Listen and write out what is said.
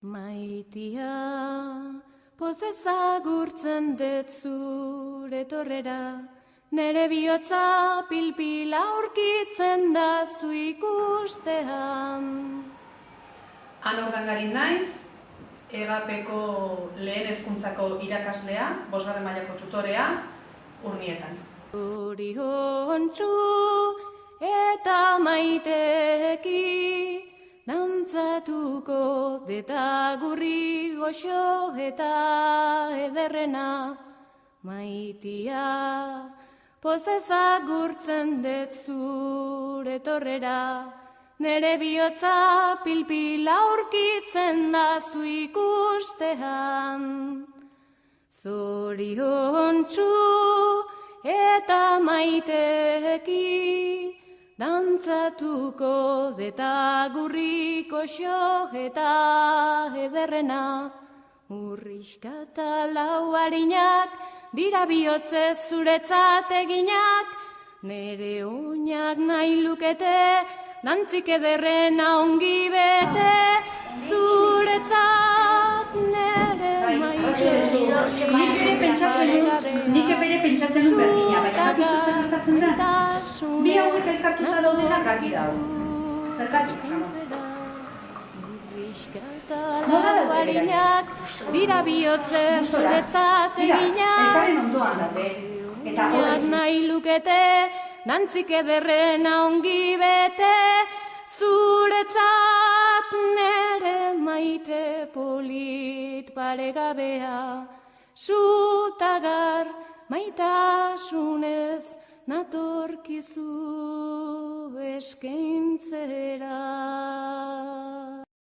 Maitia, pozez agurtzen dut zure torrera, nere bihotza pilpila aurkitzen da zu ikustean. Han Ordangarin naiz, EGAPeko lehen hezkuntzako irakaslea, 5. mailako tutorea, Urnietan. Zoriontsu eta maiteki, dantzatuko deta gurri goxo eta ederrena. Maitia, pozez agurtzen dut zure torrera, nere bihotza pilpila aurkitzen da zu ikustean. Zoriontsu eta maiteki, dantzatuko deta gurri goxo eta ederrena. Urriska eta lau harinak, dira bihotzez zuretzat eginak, nere oinak nahi lukete, dantzik ederrena ongi bete, zuretzat nere maite. Nik ere pentsatzen dut berdina, baina bakizu zer gertatzen da. Bi hauek elkartuta daudenak argi dago. Zergatik, Nola harinak, dira bihotzez zuretzat eginak, elkarren ondoan daude. Eta oinak nahi lukete, dantzik ederrena ongi bete, zuretzat nere maite polit paregabea, zutagar maitasunez natorkizu eskaintzera.